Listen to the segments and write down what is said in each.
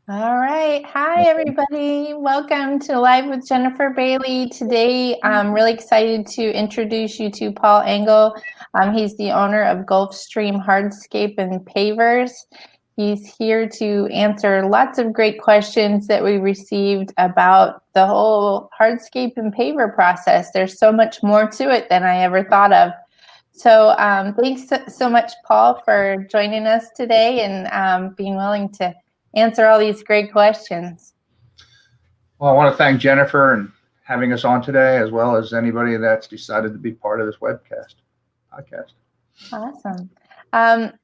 All right. Hi, everybody. Welcome to Live with Jennifer Bailey. Today, I'm really excited to introduce you to Paul Engel. He's the owner of Gulfstream Hardscape and Pavers. He's here to answer lots of great questions that we received about the whole hardscape and paver process. There's so much more to it than I ever thought of. So thanks so much, Paul, for joining us today and being willing to answer all these great questions. Well, I want to thank Jennifer and having us on today, as well as anybody that's decided to be part of this podcast. Awesome.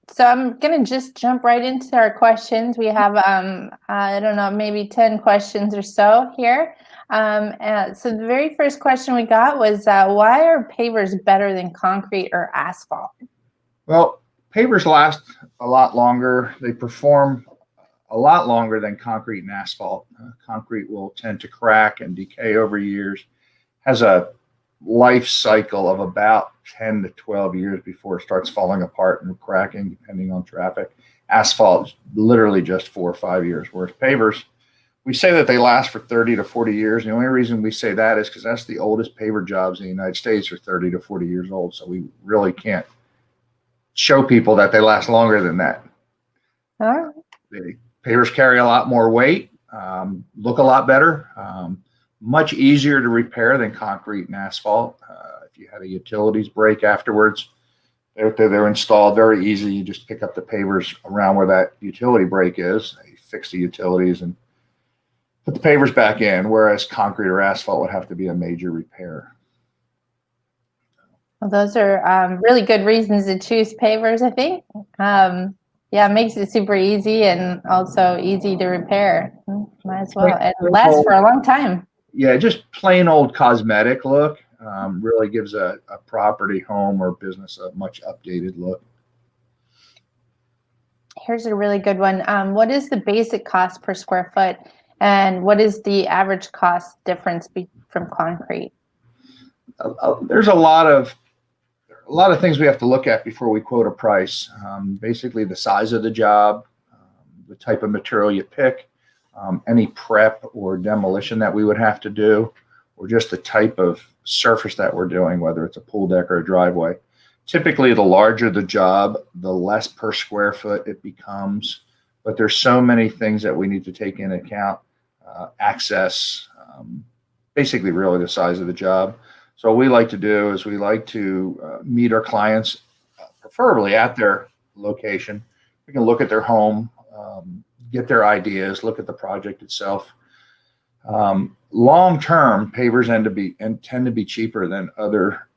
So I'm going to just jump right into our questions. We have, I don't know, maybe 10 questions or so here. So the very first question we got was, why are pavers better than concrete or asphalt? Well, pavers last a lot longer. They perform a lot longer than concrete and asphalt. Concrete will tend to crack and decay over years, has a life cycle of about 10 to 12 years before it starts falling apart and cracking, depending on traffic. Asphalt is literally just 4 or 5 years, whereas pavers, we say that they last for 30 to 40 years. The only reason we say that is because that's the oldest paver jobs in the United States are 30 to 40 years old. So we really can't show people that they last longer than that. All right. The pavers carry a lot more weight, look a lot better, much easier to repair than concrete and asphalt. If you had a utilities break afterwards, they're installed very easy. You just pick up the pavers around where that utility break is, you fix the utilities and put the pavers back in, whereas concrete or asphalt would have to be a major repair. Well, those are really good reasons to choose pavers, I think. Yeah, it makes it super easy and also easy to repair. Might as well. It lasts for a long time. Yeah, just plain old cosmetic look really gives a property, home, or business a much updated look. Here's a really good one. What is the basic cost per square foot, and what is the average cost difference from concrete? There's a lot of things we have to look at before we quote a price. Basically, the size of the job, the type of material you pick, any prep or demolition that we would have to do, or just the type of surface that we're doing, whether it's a pool deck or a driveway. Typically, the larger the job, the less per square foot it becomes. But there's so many things that we need to take into account. Access, basically really the size of the job. So what we like to do is we like to meet our clients, preferably at their location. We can look at their home, get their ideas, look at the project itself. Long-term, pavers tend to be cheaper than other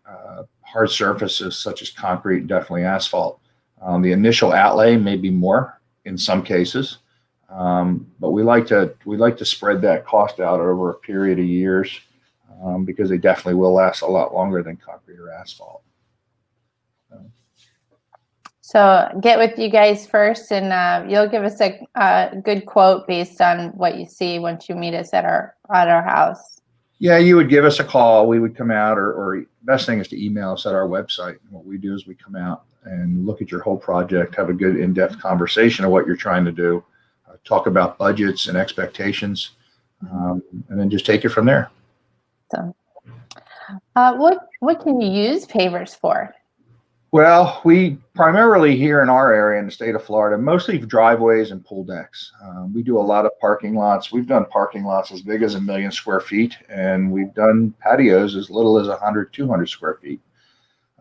hard surfaces such as concrete, definitely asphalt. The initial outlay may be more in some cases, but we like to spread that cost out over a period of years. Because they definitely will last a lot longer than concrete or asphalt. So get with you guys first, and you'll give us a good quote based on what you see once you meet us at our house. Yeah, you would give us a call. We would come out, or best thing is to email us at our website. And what we do is we come out and look at your whole project, have a good in-depth conversation of what you're trying to do, talk about budgets and expectations, and then just take it from there. So, what can you use pavers for? Well, we primarily here in our area in the state of Florida, mostly driveways and pool decks. We do a lot of parking lots. We've done parking lots as big as 1 million square feet, and we've done patios as little as 100, 200 square feet.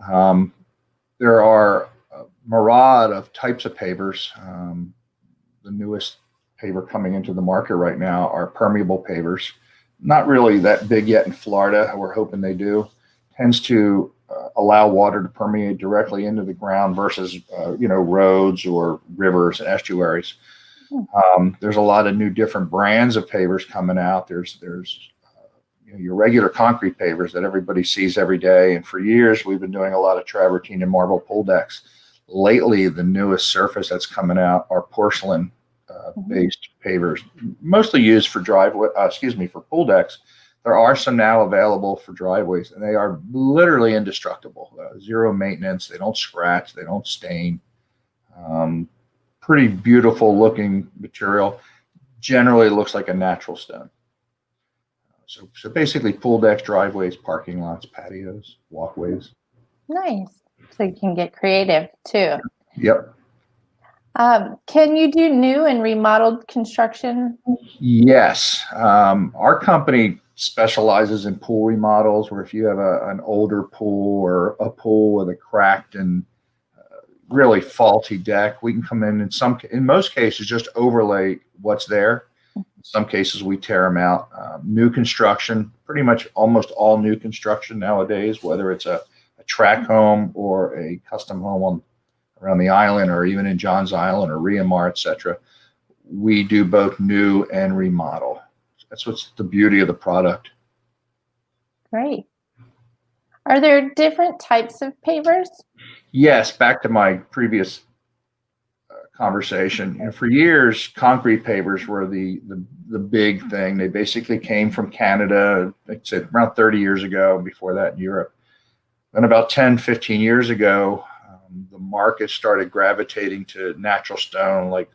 There are a myriad of types of pavers. The newest paver coming into the market right now are permeable pavers. Not really that big yet in Florida. We're hoping they do. Tends to allow water to permeate directly into the ground versus, roads or rivers and estuaries. There's a lot of new different brands of pavers coming out. There's your regular concrete pavers that everybody sees every day. And for years, we've been doing a lot of travertine and marble pool decks. Lately, the newest surface that's coming out are porcelain based pavers, mostly used for for pool decks. There are some now available for driveways, and they are literally indestructible. Zero maintenance. They don't scratch. They don't stain. Pretty beautiful looking material. generally it looks like a natural stone. So basically pool decks, driveways, parking lots, patios, walkways. Nice. So you can get creative too. Yep. Can you do new and remodeled construction? Yes. Our company specializes in pool remodels, where if you have an older pool or a pool with a cracked and really faulty deck, we can come in most cases, just overlay what's there. In some cases, we tear them out. New construction, pretty much almost all new construction nowadays, whether it's a track home or a custom home around the island, or even in Johns Island or Riamar, etc. We do both new and remodel. That's what's the beauty of the product. Great. Are there different types of pavers? Yes, back to my previous conversation. For years, concrete pavers were the big thing. They basically came from Canada, like I said, around 30 years ago, before that in Europe. Then about 10, 15 years ago, the market started gravitating to natural stone, like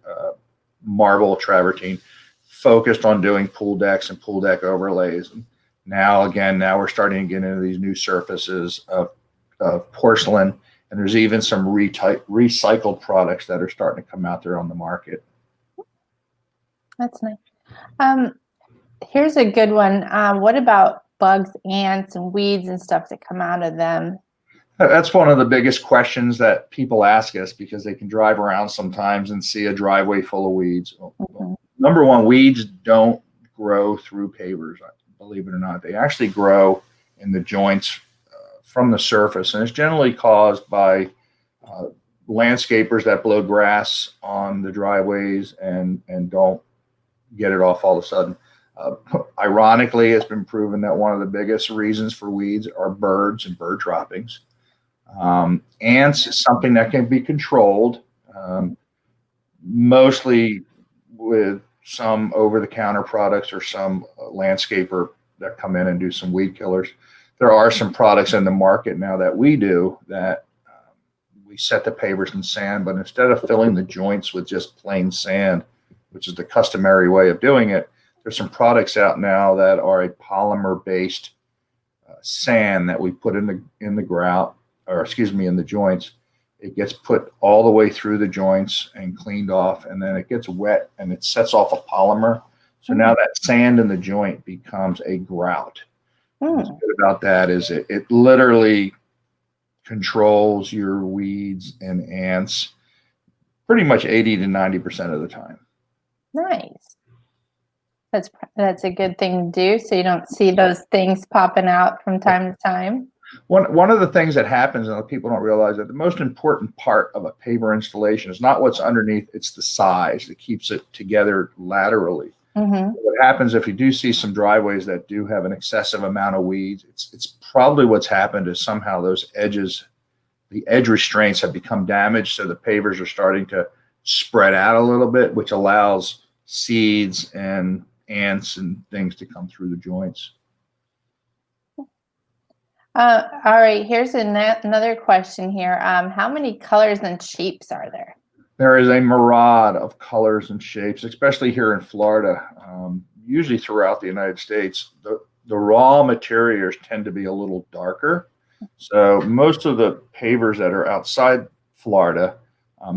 marble, travertine, focused on doing pool decks and pool deck overlays. And now we're starting to get into these new surfaces of porcelain, and there's even some recycled products that are starting to come out there on the market. That's nice. Here's a good one. What about bugs, ants, and weeds and stuff that come out of them? That's one of the biggest questions that people ask us, because they can drive around sometimes and see a driveway full of weeds. Mm-hmm. Number one, weeds don't grow through pavers, believe it or not. They actually grow in the joints from the surface, and it's generally caused by landscapers that blow grass on the driveways and don't get it off all of a sudden. Ironically, it's been proven that one of the biggest reasons for weeds are birds and bird droppings. Ants is something that can be controlled, mostly with some over-the-counter products or some landscaper that come in and do some weed killers. There are some products in the market now that we do that we set the pavers in sand, but instead of filling the joints with just plain sand, which is the customary way of doing it, there's some products out now that are a polymer-based sand that we put in the grout, or excuse me, in the joints. It gets put all the way through the joints and cleaned off, and then it gets wet and it sets off a polymer. So now that sand in the joint becomes a grout. What's good about that is it literally controls your weeds and ants pretty much 80 to 90% of the time. Nice. That's a good thing to do, so you don't see those things popping out from time to time. One of the things that happens, and people don't realize, that the most important part of a paver installation is not what's underneath, it's the size that keeps it together laterally. Mm-hmm. What happens if you do see some driveways that do have an excessive amount of weeds, it's probably what's happened is somehow those edges, the edge restraints have become damaged, so the pavers are starting to spread out a little bit, which allows seeds and ants and things to come through the joints. All right, here's another question here. How many colors and shapes are there? There is a myriad of colors and shapes, especially here in Florida. Usually throughout the United States, the raw materials tend to be a little darker. So most of the pavers that are outside Florida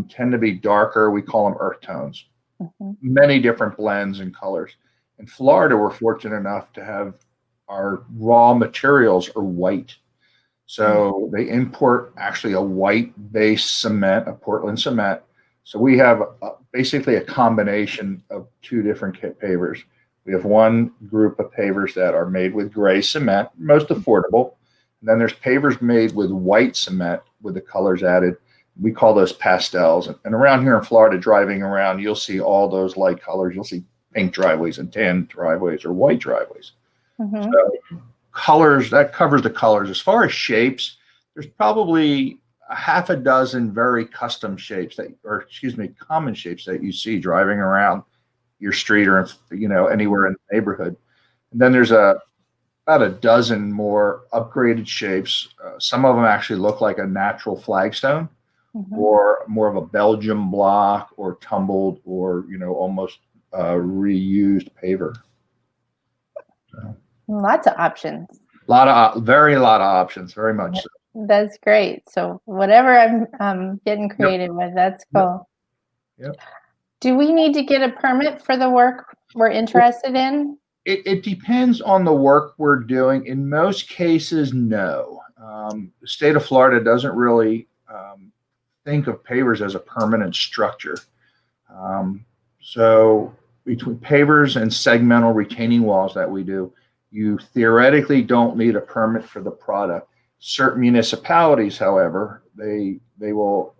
tend to be darker. We call them earth tones. Mm-hmm. Many different blends and colors. In Florida, we're fortunate enough to have our raw materials are white. So they import actually a white-based cement, a Portland cement. So we have basically a combination of two different pavers. We have one group of pavers that are made with gray cement, most affordable. And then there's pavers made with white cement with the colors added. We call those pastels. And around here in Florida, driving around, you'll see all those light colors. You'll see pink driveways and tan driveways or white driveways. Mm-hmm. So colors, that covers the colors. As far as shapes, there's probably a half a dozen very custom shapes common shapes that you see driving around your street or anywhere in the neighborhood. And then there's about a dozen more upgraded shapes. Some of them actually look like a natural flagstone, mm-hmm. or more of a Belgium block, or tumbled, or almost reused paver. So, Lots of options. lot of options, very much so. That's great. So whatever I'm getting creative with, that's cool. Yep. Do we need to get a permit for the work we're interested in? It depends on the work we're doing. In most cases, no. The state of Florida doesn't really think of pavers as a permanent structure. So between pavers and segmental retaining walls that we do, you theoretically don't need a permit for the product. Certain municipalities, however, they will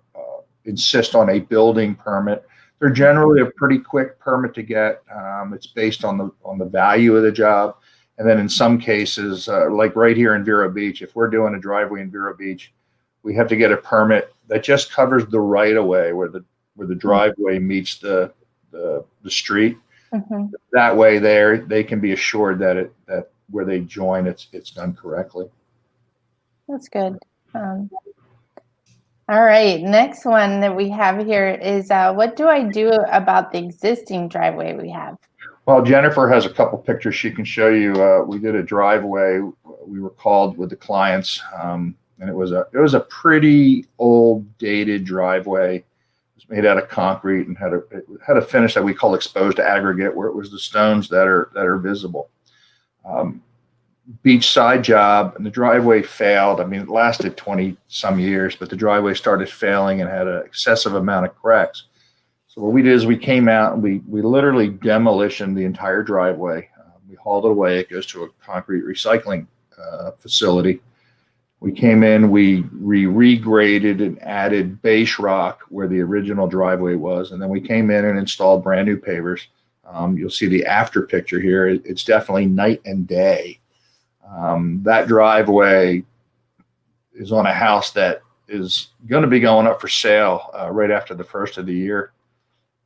insist on a building permit. They're generally a pretty quick permit to get. It's based on the value of the job, and then in some cases, like right here in Vero Beach, if we're doing a driveway in Vero Beach, we have to get a permit that just covers the right of way where the driveway meets the street. Mm-hmm. That way, they can be assured that where they join, it's done correctly. That's good. All right, next one that we have here is what do I do about the existing driveway we have? Well, Jennifer has a couple pictures she can show you. We did a driveway. We were called with the clients, and it was a pretty old, dated driveway. It was made out of concrete and it had a finish that we call exposed aggregate, where it was the stones that are visible. Beachside job, and the driveway failed. I mean, it lasted 20 some years, but the driveway started failing and had an excessive amount of cracks. So what we did is we came out and we literally demolitioned the entire driveway. We hauled it away. It goes to a concrete recycling facility. We came in, we regraded and added base rock where the original driveway was, and then we came in and installed brand new pavers. You'll see the after picture here. It's definitely night and day. That driveway is on a house that is going to be going up for sale right after the first of the year.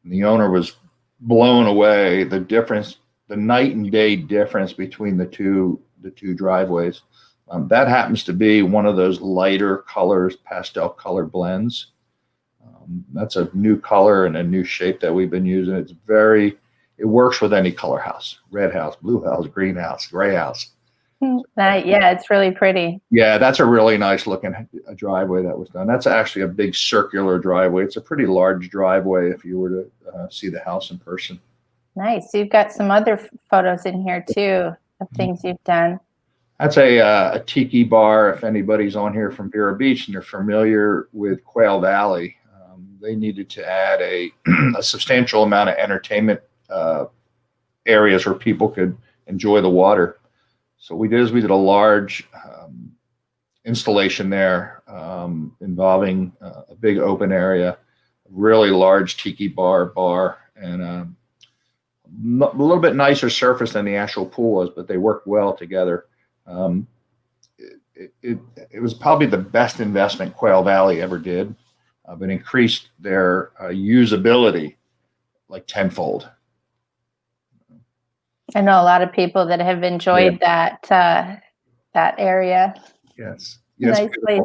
And the owner was blown away, the night and day difference between the two driveways. That happens to be one of those lighter colors, pastel color blends. That's a new color and a new shape that we've been using. It works with any color house: red house, blue house, green house, gray house. Yeah, it's really pretty. Yeah, that's a really nice looking driveway that was done. That's actually a big circular driveway. It's a pretty large driveway if you were to see the house in person. Nice. So you've got some other photos in here too of things you've done. That's a tiki bar. If anybody's on here from Vero Beach and they're familiar with Quail Valley, they needed to add a substantial amount of entertainment areas where people could enjoy the water. So we did a large installation there involving a big open area, really large tiki bar, and a little bit nicer surface than the actual pool was, but they worked well together. It was probably the best investment Quail Valley ever did, but increased their usability like tenfold. I know a lot of people that have enjoyed that area. Yes. Nice place.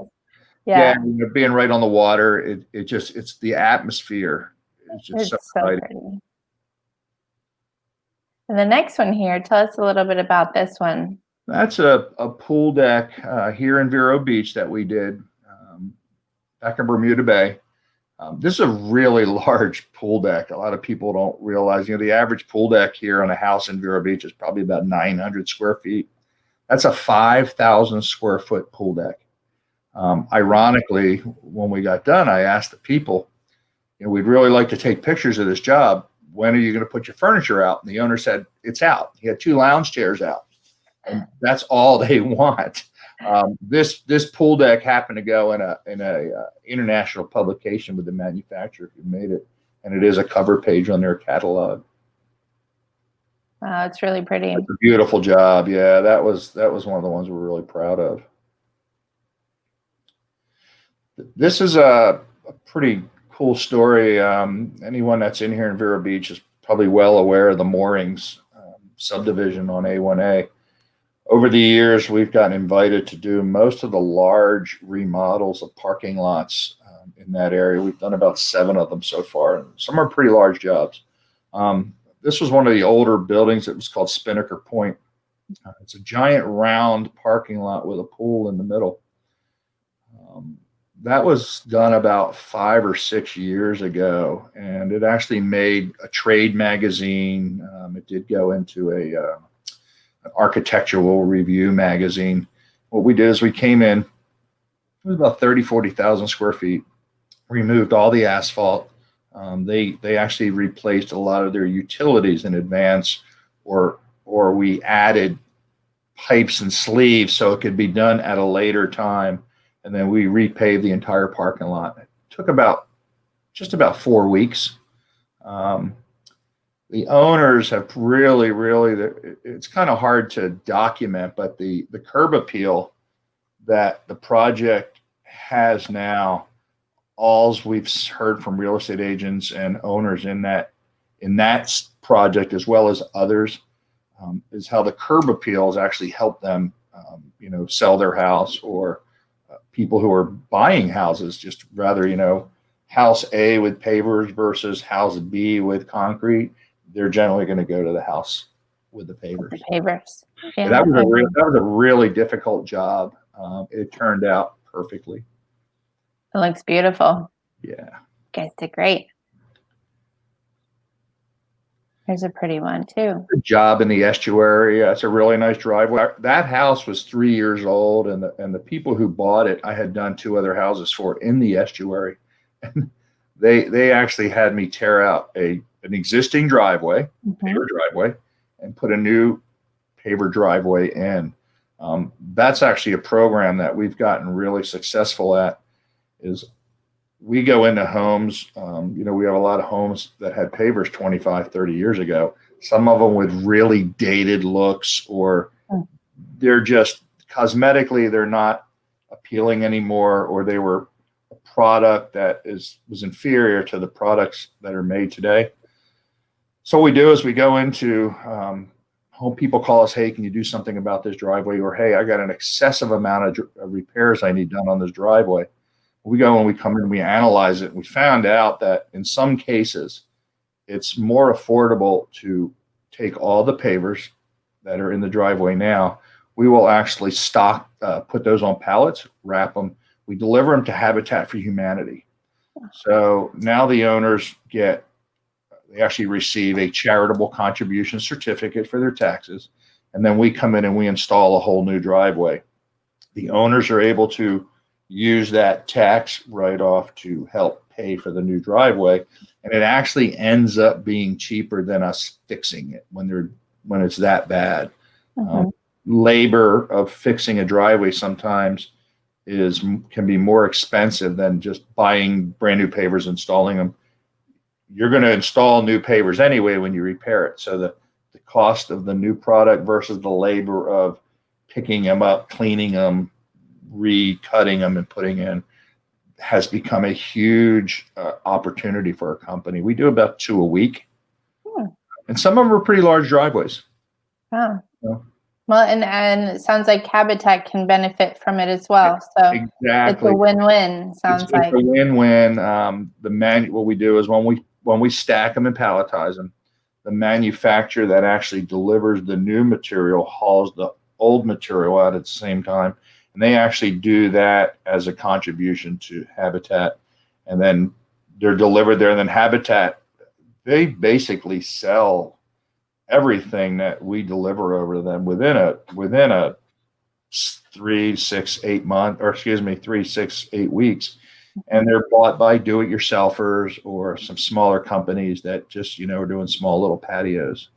Yeah, being right on the water, it's the atmosphere. It's just so pretty. And the next one here, tell us a little bit about this one. That's a pool deck here in Vero Beach that we did back in Bermuda Bay. This is a really large pool deck. A lot of people don't realize, the average pool deck here on a house in Vero Beach is probably about 900 square feet. That's a 5,000 square foot pool deck. Ironically, when we got done, I asked the people, we'd really like to take pictures of this job. When are you going to put your furniture out? And the owner said, it's out. He had 2 lounge chairs out. And that's all they want. This pool deck happened to go in a international publication with the manufacturer who made it, and it is a cover page on their catalog. Wow, it's really pretty. It's a beautiful job. Yeah, that was one of the ones we're really proud of. This is a pretty cool story. Anyone that's in here in Vero Beach is probably well aware of the Moorings subdivision on A1A. Over the years, we've gotten invited to do most of the large remodels of parking lots in that area. We've done about 7 of them so far, and some are pretty large jobs. this was one of the older buildings. It was called Spinnaker Point. It's a giant round parking lot with a pool in the middle. That was done about 5 or 6 years ago, and it actually made a trade magazine. It did go into an architectural review magazine. What we did is we came in, it was about 40,000 square feet, removed all the asphalt. They actually replaced a lot of their utilities in advance, or we added pipes and sleeves so it could be done at a later time. And then we repaved the entire parking lot. It took just about 4 weeks. The owners have really, it's kind of hard to document, but the curb appeal that the project has now, alls we've heard from real estate agents and owners in that project, as well as others, is how the curb appeals actually help them, sell their house, or people who are buying houses, just rather, house A with pavers versus house B with concrete. They're generally going to go to the house with the pavers. Yeah. That was a really difficult job. It turned out perfectly. It looks beautiful. Yeah. You guys did great. There's a pretty one too. Good job in the estuary. It's a really nice driveway. That house was 3 years old, and the people who bought it, I had done 2 other houses for it in the estuary. And they actually had me tear out an existing driveway, paver driveway, and put a new paver driveway in. That's actually a program that we've gotten really successful at. Is we go into homes, we have a lot of homes that had pavers 25, 30 years ago. Some of them with really dated looks, or they're just cosmetically, they're not appealing anymore, or they were a product that was inferior to the products that are made today. So what we do is we go into home, people call us, hey, can you do something about this driveway? Or, hey, I got an excessive amount of repairs I need done on this driveway. We go and we come in and we analyze it. We found out that in some cases, it's more affordable to take all the pavers that are in the driveway now. We will actually put those on pallets, wrap them. We deliver them to Habitat for Humanity. So now the owners they actually receive a charitable contribution certificate for their taxes. And then we come in and we install a whole new driveway. The owners are able to use that tax write-off to help pay for the new driveway, and it actually ends up being cheaper than us fixing it when it's that bad. Labor of fixing a driveway sometimes can be more expensive than just buying brand new pavers, installing them. You're going to install new pavers anyway when you repair it, so the cost of the new product versus the labor of picking them up, cleaning them, recutting them, and putting in has become a huge opportunity for our company. We do about 2 a week, and some of them are pretty large driveways. Well, and it sounds like Habitat can benefit from it as well. So exactly, it's a win-win. It's a win-win. What we do is when we stack them and palletize them, the manufacturer that actually delivers the new material hauls the old material out at the same time. And they actually do that as a contribution to Habitat, and then they're delivered there. And then Habitat, they basically sell everything that we deliver over to them within a 3, 6, 8 weeks. And they're bought by do-it-yourselfers or some smaller companies that just, are doing small little patios.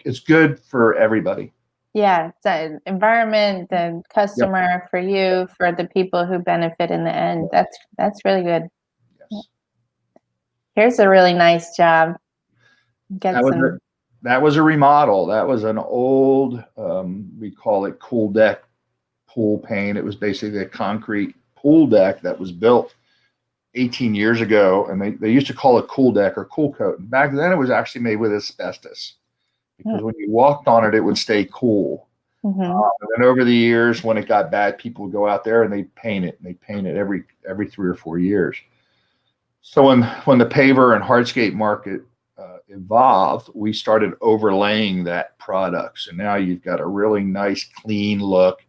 It's good for everybody. Yeah, it's the environment, the customer, for you, for the people who benefit in the end. That's really good. Yes. Here's a really nice job. That was a remodel. That was an old, we call it cool deck pool paint. It was basically a concrete pool deck that was built 18 years ago, and they used to call it cool deck or cool coat. And back then, it was actually made with asbestos, because when you walked on it, it would stay cool. And then over the years, when it got bad, people would go out there and they paint it. And they paint it every 3 or 4 years. So when the paver and hardscape market evolved, we started overlaying that product. So now you've got a really nice, clean look,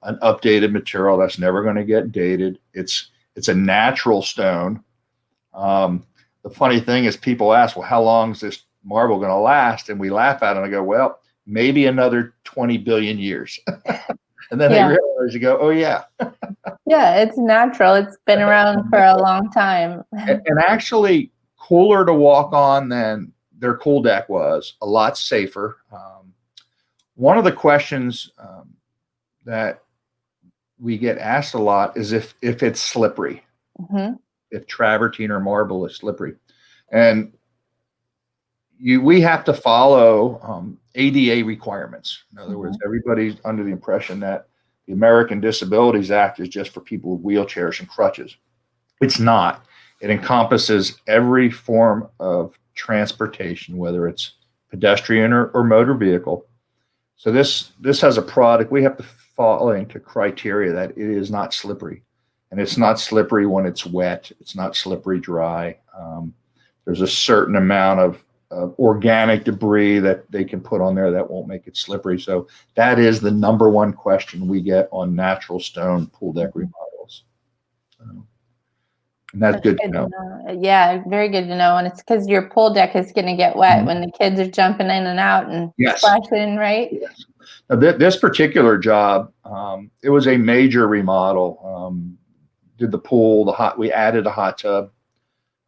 an updated material that's never going to get dated. It's a natural stone. The funny thing is, people ask, well, how long is this marble going to last? And we laugh at it and I go, well, maybe another 20 billion years. And then they realize, you go, oh, yeah. Yeah, it's natural. It's been around for a long time. And actually cooler to walk on than their pool deck was, a lot safer. One of the questions that we get asked a lot is if it's slippery, if travertine or marble is slippery. And we have to follow ADA requirements. In other words, everybody's under the impression that the American Disabilities Act is just for people with wheelchairs and crutches. It's not. It encompasses every form of transportation, whether it's pedestrian or motor vehicle. So this has a product. We have to fall into criteria that it is not slippery. And it's not slippery when it's wet. It's not slippery dry. There's a certain amount of organic debris that they can put on there that won't make it slippery. So that is the number one question we get on natural stone pool deck remodels. And that's good to know. Yeah, very good to know. And it's because your pool deck is going to get wet when the kids are jumping in and out and splashing, right? Yes. Now, this particular job, it was a major remodel. Did the pool, we added a hot tub.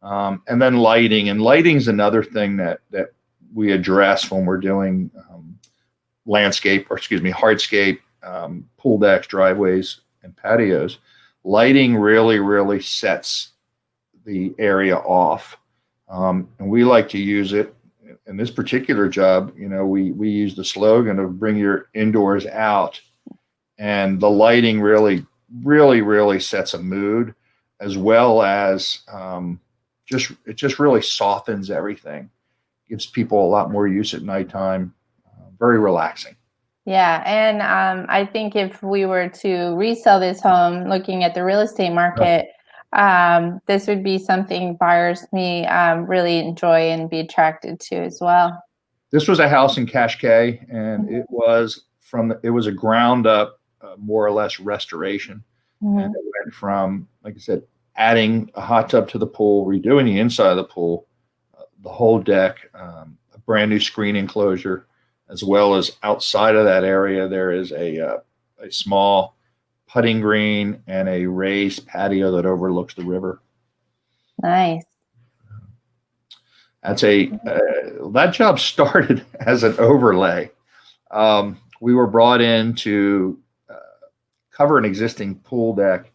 And then lighting, and lighting's another thing that we address when we're doing hardscape, pool decks, driveways, and patios. Lighting really sets the area off, and we like to use it. In this particular job, we use the slogan of "Bring your indoors out," and the lighting really sets a mood, as well as it just really softens everything, gives people a lot more use at nighttime. Very relaxing. Yeah, and I think if we were to resell this home, looking at the real estate market, this would be something buyers may really enjoy and be attracted to as well. This was a house in Cascais, and it was a ground up, more or less restoration. And it went from, like I said, adding a hot tub to the pool, redoing the inside of the pool, the whole deck, a brand new screen enclosure, as well as outside of that area, there is a small putting green and a raised patio that overlooks the river. Nice. That job started as an overlay. We were brought in to cover an existing pool deck.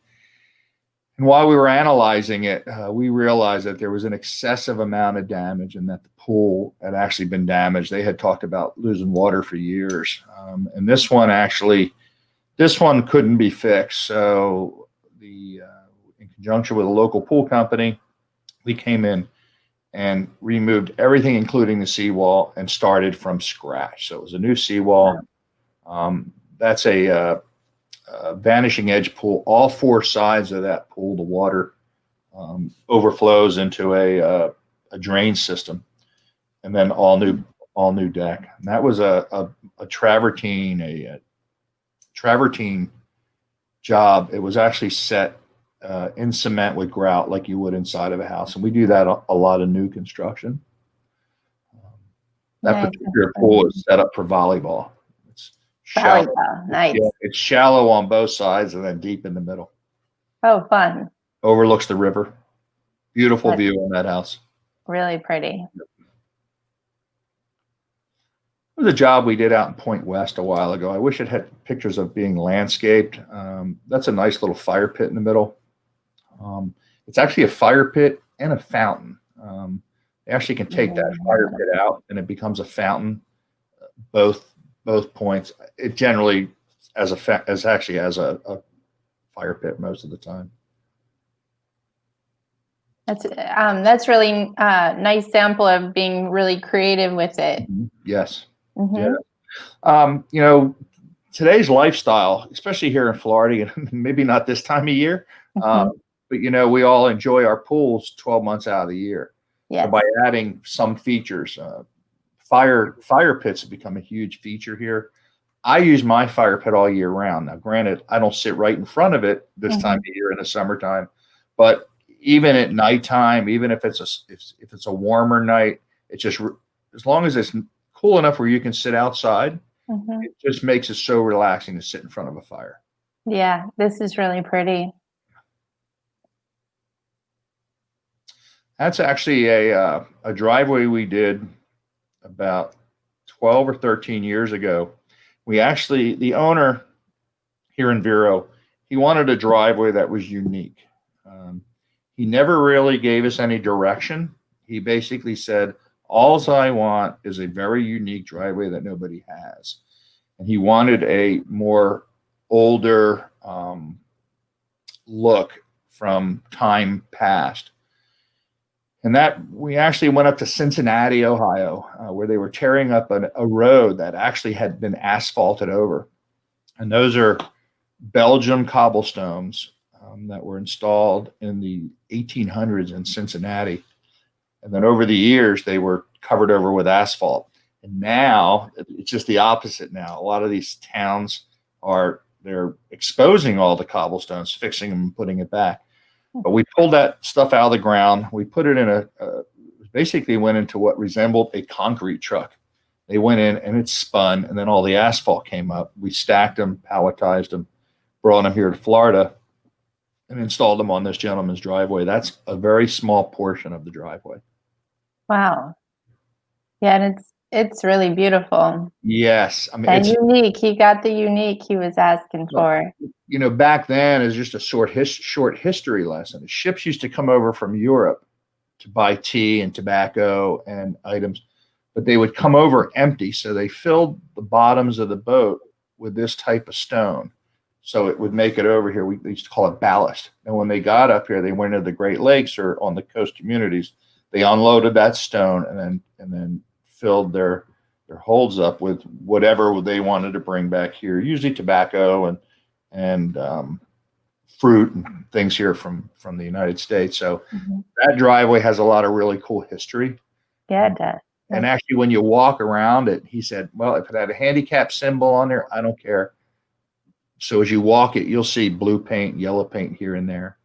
And while we were analyzing it, we realized that there was an excessive amount of damage and that the pool had actually been damaged. They had talked about losing water for years. And this one couldn't be fixed. So in conjunction with a local pool company, we came in and removed everything, including the seawall, and started from scratch. So it was a new seawall. That's a vanishing edge pool. All four sides of that pool, the water overflows into a drain system, and then all new deck. And that was a travertine job. It was actually set in cement with grout, like you would inside of a house, and we do that a lot of new construction. That particular pool is set up for volleyball. Shallow. Nice. Yeah, it's shallow on both sides and then deep in the middle. Oh, fun. Overlooks the river. Beautiful view on that house. Really pretty. It was a job we did out in Point West a while ago. I wish it had pictures of being landscaped. That's a nice little fire pit in the middle. It's actually a fire pit and a fountain. They actually can take that fire pit out and it becomes a fountain. Both points. It generally as a fire pit most of the time. That's really nice sample of being really creative with it. Yes. Yeah. Today's lifestyle, especially here in Florida, and maybe not this time of year, but we all enjoy our pools 12 months out of the year. Yes. by adding some features. Fire pits have become a huge feature here. I use my fire pit all year round. Now, granted, I don't sit right in front of it this time of year in the summertime, but even at nighttime, even if it's if it's a warmer night, it's just as long as it's cool enough where you can sit outside, it just makes it so relaxing to sit in front of a fire. Yeah, this is really pretty. That's actually a driveway we did about 12 or 13 years ago. We actually, the owner here in Vero, he wanted a driveway that was unique. He never really gave us any direction. He basically said, all I want is a very unique driveway that nobody has. And he wanted a more older look from time past. And that we actually went up to Cincinnati, Ohio, where they were tearing up a road that actually had been asphalted over. And those are Belgium cobblestones that were installed in the 1800s in Cincinnati. And then over the years, they were covered over with asphalt. And now it's just the opposite now. A lot of these towns they're exposing all the cobblestones, fixing them and putting it back. But we pulled that stuff out of the ground. We put it in basically went into what resembled a concrete truck. They went in and it spun, and then all the asphalt came up. We stacked them, palletized them, brought them here to Florida, and installed them on this gentleman's driveway. That's a very small portion of the driveway. Wow. Yeah, and it's really beautiful. Yes. I mean, and unique. He got the unique he was asking for. You know, back then, as just a short history lesson, ships used to come over from Europe to buy tea and tobacco and items, but they would come over empty. So they filled the bottoms of the boat with this type of stone. So it would make it over here. We used to call it ballast. And when they got up here, they went into the Great Lakes or on the coast communities. They unloaded that stone and then filled their holds up with whatever they wanted to bring back here, usually tobacco and fruit and things here from the United States. So that driveway has a lot of really cool history. Yeah, it does. And actually, when you walk around it, he said, well, if it had a handicap symbol on there, I don't care. So as you walk it, you'll see blue paint, yellow paint here and there.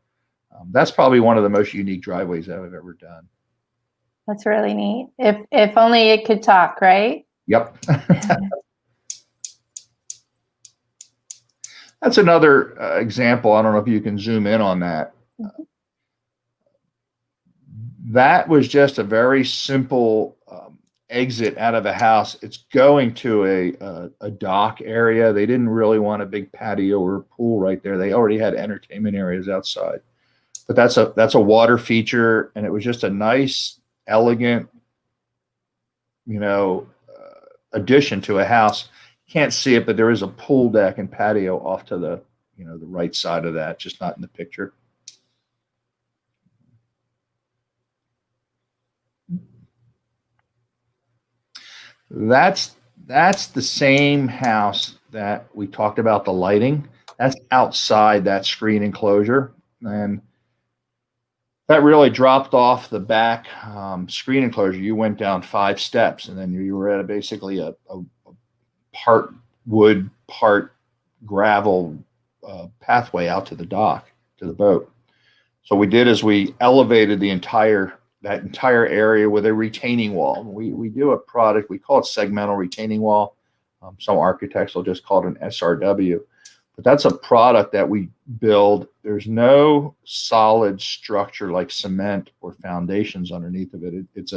That's probably one of the most unique driveways I've ever done. That's really neat. If only it could talk, right? Yep. That's another example. I don't know if you can zoom in on that. That was just a very simple exit out of a house. It's going to a dock area. They didn't really want a big patio or pool right there. They already had entertainment areas outside. But that's a water feature, and it was just a nice, elegant, addition to a house. Can't see it, but there is a pool deck and patio off to the right side of that, just not in the picture. That's the same house that we talked about the lighting. That's outside that screen enclosure, and that really dropped off the back screen enclosure. You went down 5 steps, and then you were at basically a part wood, part gravel pathway out to the dock, to the boat. So we did is we elevated that entire area with a retaining wall. We do a product, we call it segmental retaining wall. Some architects will just call it an SRW. But that's a product that we build. There's no solid structure like cement or foundations underneath of it. It's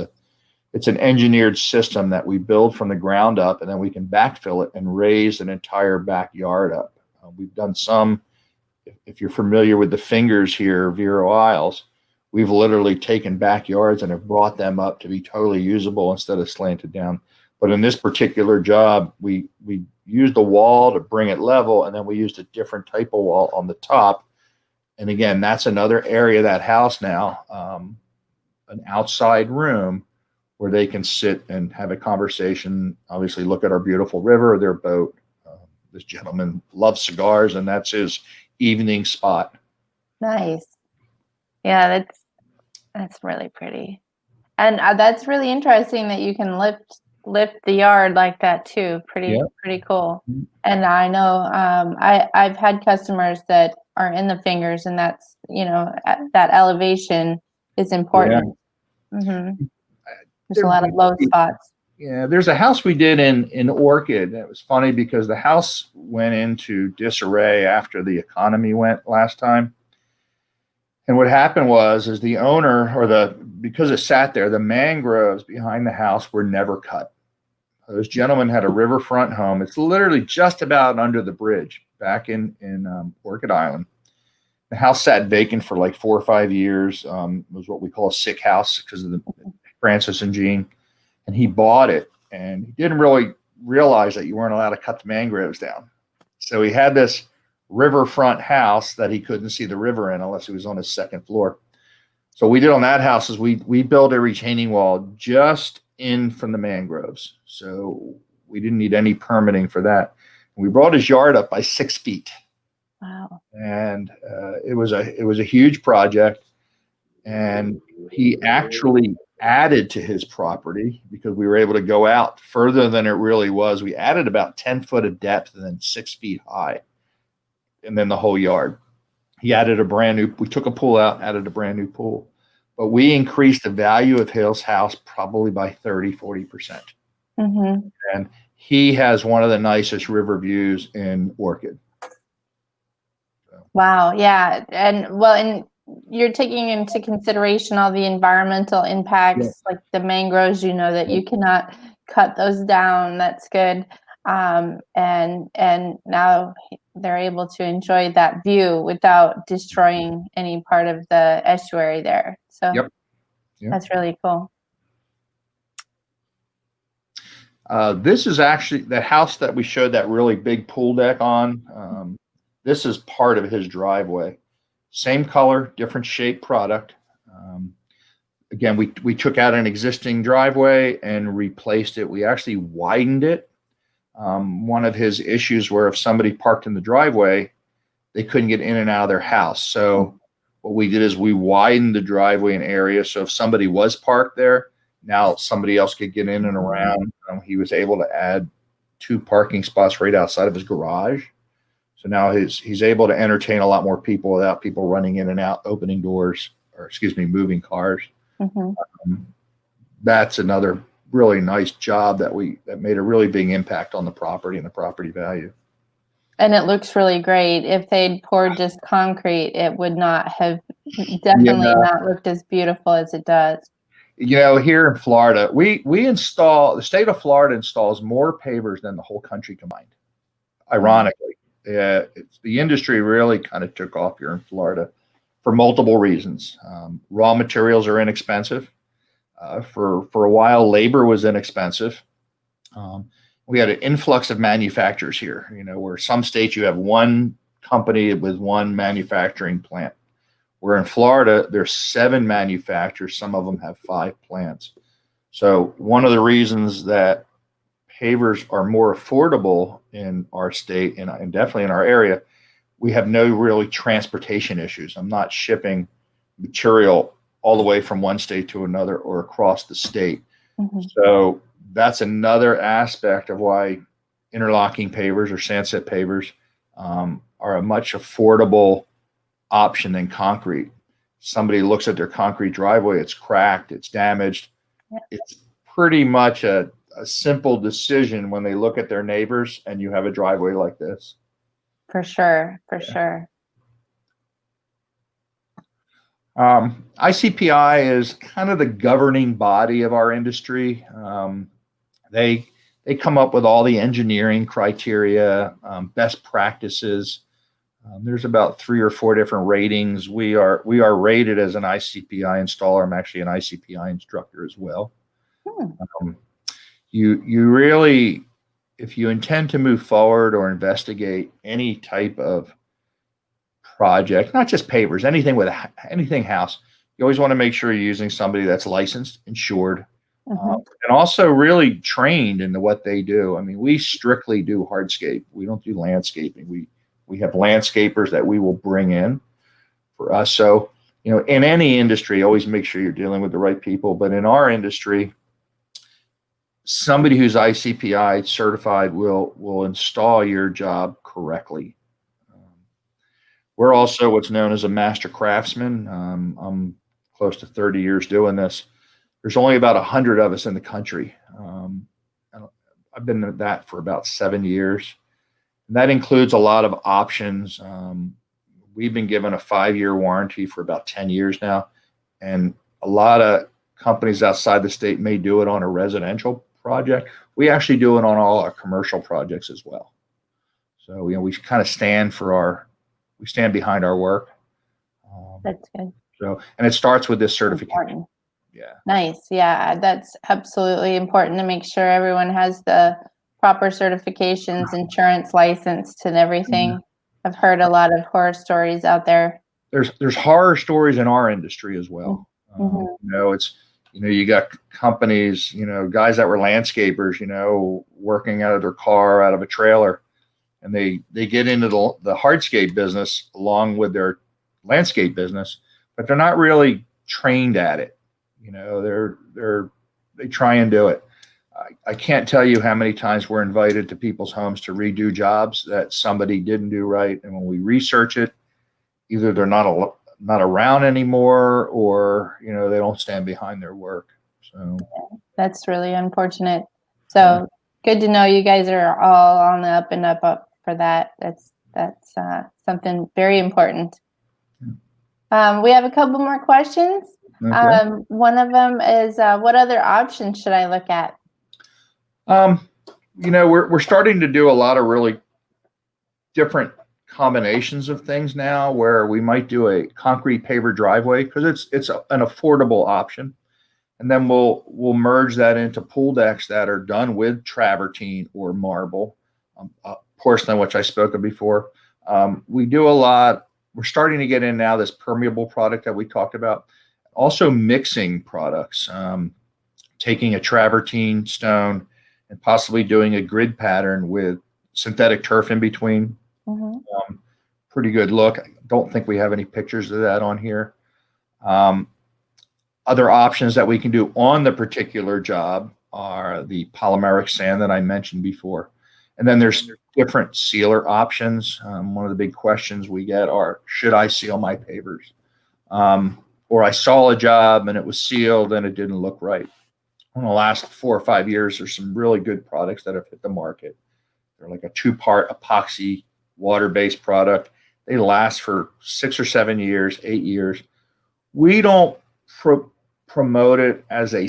an engineered system that we build from the ground up, and then we can backfill it and raise an entire backyard up. We've done some, if you're familiar with the fingers here, Vero Isles, we've literally taken backyards and have brought them up to be totally usable instead of slanted down. But in this particular job, we used a wall to bring it level, and then we used a different type of wall on the top. And again, that's another area of that house now, an outside room where they can sit and have a conversation, obviously look at our beautiful river or their boat. This gentleman loves cigars, and that's his evening spot. Nice. Yeah, that's really pretty. And that's really interesting that you can lift the yard like that too. Pretty Yeah. pretty cool. And I know I've had customers that are in the fingers, and that's that elevation is Yeah. important. Hmm. There's a There, lot of low spots. yeah, there's a house we did in Orchid. And it was funny because the house went into disarray after the economy went last time. And what happened is the owner because it sat there, the mangroves behind the house were never cut. This gentleman had a riverfront home. It's literally just about under the bridge back in Orchid Island. The house sat vacant for like 4 or 5 years. It was what we call a sick house because of the Francis and Jean. And he bought it, and he didn't really realize that you weren't allowed to cut the mangroves down. So he had this riverfront house that he couldn't see the river in unless he was on his second floor. So what we did on that house is we built a retaining wall just in from the mangroves. So we didn't need any permitting for that. We brought his yard up by 6 feet. Wow. And it was a huge project. And he actually added to his property because we were able to go out further than it really was. We added about 10 foot of depth and then 6 feet high, and then the whole yard. He added we took a pool out, added a brand new pool, but we increased the value of his house probably by 40%. Mm-hmm. And he has one of the nicest river views in Orchid. So. Wow. Yeah. And you're taking into consideration all the environmental impacts, like the mangroves, that you cannot cut those down. That's good. And now they're able to enjoy that view without destroying any part of the estuary there. So Yep. That's really cool. This is actually the house that we showed that really big pool deck on. This is part of his driveway. Same color, different shape product. Again, we took out an existing driveway and replaced it. We actually widened it. One of his issues were if somebody parked in the driveway, they couldn't get in and out of their house. So what we did is we widened the driveway in area. So if somebody was parked there, now somebody else could get in and around. He was able to add 2 parking spots right outside of his garage. So now he's able to entertain a lot more people without people running in and out, opening doors, moving cars. Mm-hmm. That's another really nice job that made a really big impact on the property and the property value. And it looks really great. If they'd poured just concrete, it would not have not looked as beautiful as it does. Here in Florida, the state of Florida installs more pavers than the whole country combined. Ironically, the industry really kind of took off here in Florida for multiple reasons. Raw materials are inexpensive. For a while, labor was inexpensive. We had an influx of manufacturers here, where some states you have one company with one manufacturing plant. Where in Florida, there's 7 manufacturers. Some of them have 5 plants. So one of the reasons that pavers are more affordable in our state and definitely in our area, we have no really transportation issues. I'm not shipping material all the way from one state to another or across the state. Mm-hmm. So that's another aspect of why interlocking pavers or sandset pavers are a much affordable option than concrete. Somebody looks at their concrete driveway, it's cracked, it's damaged. Yep. It's pretty much a simple decision when they look at their neighbors and you have a driveway like this. For sure. Sure. ICPI is kind of the governing body of our industry. They come up with all the engineering criteria, best practices. There's about 3 or 4 different ratings. We are rated as an ICPI installer. I'm actually an ICPI instructor as well. You really, if you intend to move forward or investigate any type of project, not just pavers, anything house, you always want to make sure you're using somebody that's licensed, insured, and also really trained into what they do. I mean, we strictly do hardscape. We don't do landscaping. We have landscapers that we will bring in for us. So, in any industry, always make sure you're dealing with the right people. But in our industry, somebody who's ICPI certified will install your job correctly. We're also what's known as a master craftsman. I'm close to 30 years doing this. There's only about 100 of us in the country. I've been at that for about 7 years. And that includes a lot of options. We've been given a 5-year warranty for about 10 years now. And a lot of companies outside the state may do it on a residential project. We actually do it on all our commercial projects as well. So, we kind of stand behind our work. That's good. So, and it starts with this certification. Important. Yeah. Nice. Yeah, that's absolutely important to make sure everyone has the proper certifications, insurance licensed, and everything. Mm-hmm. I've heard a lot of horror stories out there. There's horror stories in our industry as well. Mm-hmm. You got companies, guys that were landscapers, working out of their car, out of a trailer, and they get into the hardscape business along with their landscape business, but they're not really trained at it. They try and do it. I can't tell you how many times we're invited to people's homes to redo jobs that somebody didn't do right, and when we research it, either they're not around anymore, or they don't stand behind their work. So that's really unfortunate. So good to know you guys are all on the up and up for that. That's something very important. We have a couple more questions. Okay. One of them is, what other options should I look at? We're starting to do a lot of really different combinations of things now, where we might do a concrete paver driveway because it's an affordable option, and then we'll merge that into pool decks that are done with travertine or marble, porcelain, which I spoke of before. We do a lot. We're starting to get in now this permeable product that we talked about. Also mixing products, taking a travertine stone and possibly doing a grid pattern with synthetic turf in between. Mm-hmm. Pretty good look. I don't think we have any pictures of that on here. Other options that we can do on the particular job are the polymeric sand that I mentioned before. And then there's different sealer options. One of the big questions we get are, should I seal my pavers? Or I saw a job and it was sealed and it didn't look right. In the last 4 or 5 years, there's some really good products that have hit the market. They're like a 2-part epoxy water-based product. They last for 6 or 7 years, 8 years. We don't promote it as a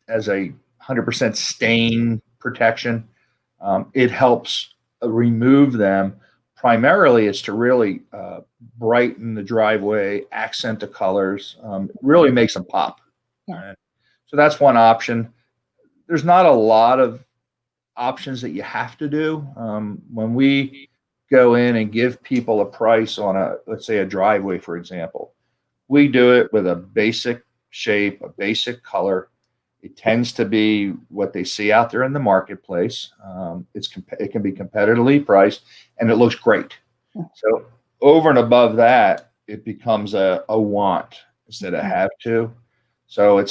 100% stain protection. It helps remove them. Primarily, it's to really brighten the driveway, accent the colors, really makes them pop. Yeah. So that's one option. There's not a lot of options that you have to do. When we go in and give people a price on let's say a driveway, for example, we do it with a basic shape, a basic color. It tends to be what they see out there in the marketplace. It can be competitively priced, and it looks great. So over and above that, it becomes a want instead of have to. So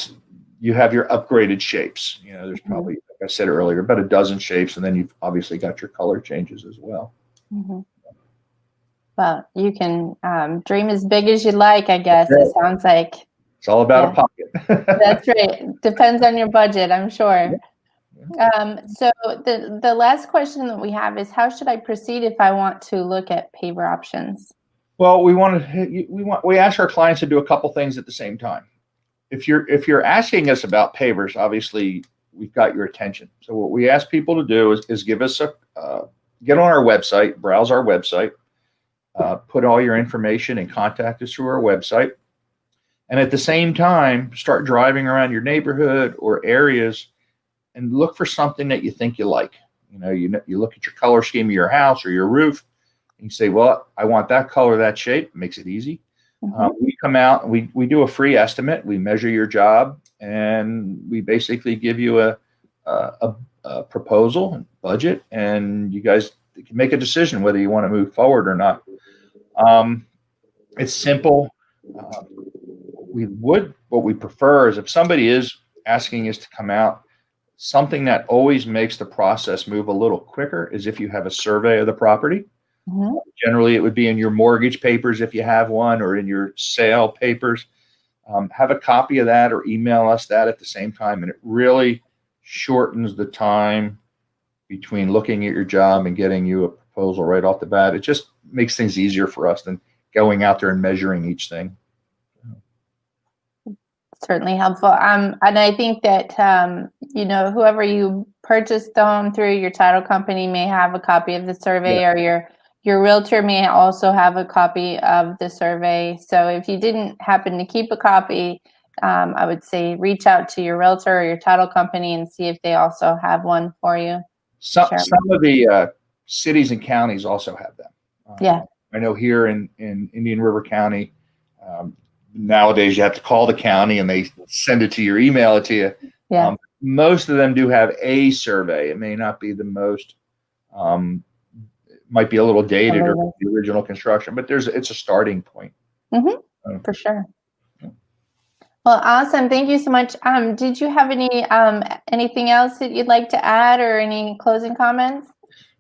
you have your upgraded shapes. There's probably, like I said earlier, about a dozen shapes, and then you've obviously got your color changes as well. Mm-hmm. Well, you can dream as big as you like, I guess. It sounds like. It's all about a pocket. That's right. Depends on your budget, I'm sure. So the last question that we have is, how should I proceed if I want to look at paver options? Well, we ask our clients to do a couple things at the same time. If you're asking us about pavers, obviously we've got your attention. So what we ask people to do is give us get on our website, browse our website, put all your information and contact us through our website. And at the same time, start driving around your neighborhood or areas and look for something that you think you like. You look at your color scheme of your house or your roof, and you say, well, I want that color, that shape. It makes it easy. Mm-hmm. We come out, we do a free estimate. We measure your job, and we basically give you a proposal and budget, and you guys can make a decision whether you want to move forward or not. It's simple. what we prefer is if somebody is asking us to come out, something that always makes the process move a little quicker is if you have a survey of the property. Mhm. Generally, it would be in your mortgage papers if you have one, or in your sale papers. Have a copy of that or email us that at the same time, and it really shortens the time between looking at your job and getting you a proposal right off the bat. It just makes things easier for us than going out there and measuring each thing. Certainly helpful. And I think that, whoever you purchase the home through, your title company may have a copy of the survey, Yeah. or your realtor may also have a copy of the survey. So if you didn't happen to keep a copy, I would say reach out to your realtor or your title company and see if they also have one for you. Some Sure. of the cities and counties also have them. Yeah. I know here in Indian River County, nowadays you have to call the county and they send it to your email it to you. Yeah. Most of them do have a survey. It may not be the most, might be a little dated or the original construction, but it's a starting point. Mm-hmm. For sure. Well, awesome. Thank you so much. Did you have anything else that you'd like to add, or any closing comments?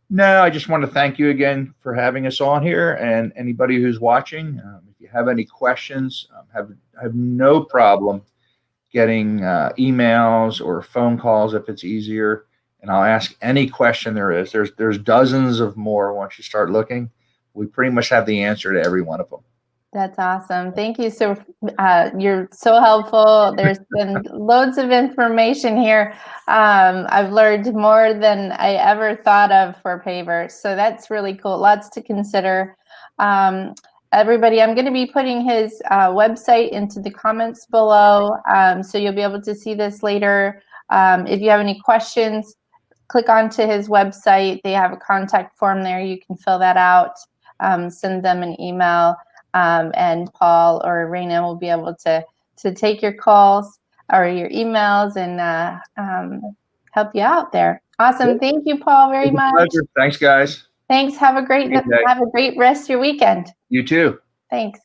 No, I just want to thank you again for having us on here, and anybody who's watching. If you have any questions, have no problem getting emails or phone calls if it's easier, and I'll ask any question there is. There's dozens of more once you start looking. We pretty much have the answer to every one of them. That's awesome. Thank you. So you're so helpful. There's been loads of information here. I've learned more than I ever thought of for Pavers. So that's really cool. Lots to consider. Everybody, I'm going to be putting his website into the comments below. So you'll be able to see this later. If you have any questions, click onto his website. They have a contact form there. You can fill that out, send them an email. And Paul or Raina will be able to take your calls or your emails and help you out there. Awesome. Thank you, Paul, very much. Pleasure. Thanks, guys. Thanks. Have a great rest of your weekend. You too. Thanks.